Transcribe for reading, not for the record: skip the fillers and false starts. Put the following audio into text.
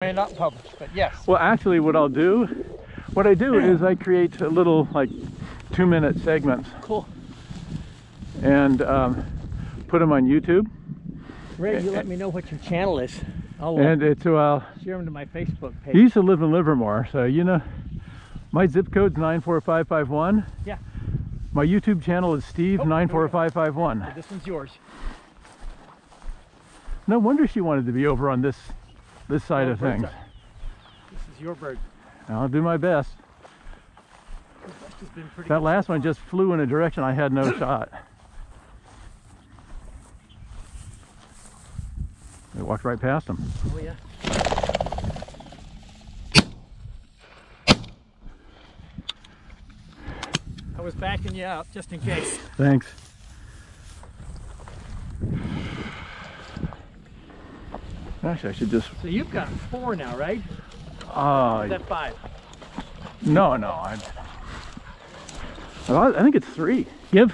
May not publish, but yes. Well, actually, what I do is I create a little like 2-minute segments. Cool. And put them on YouTube. Ray, you let me know what your channel is. I'll And it's share them to my Facebook page. he used to live in Livermore, so you know, my zip code's 94551. Yeah. My YouTube channel is Steve 94551. So this one's yours. No wonder she wanted to be over on this side of things. This is your bird. I'll do my best. Has been pretty That good last so one far. just flew in a direction I had no shot. I walked right past him. Oh yeah. I was backing you out just in case. Thanks. Actually, I should just. So you've got 4 now, right? Is that 5? No, I think it's 3. Give.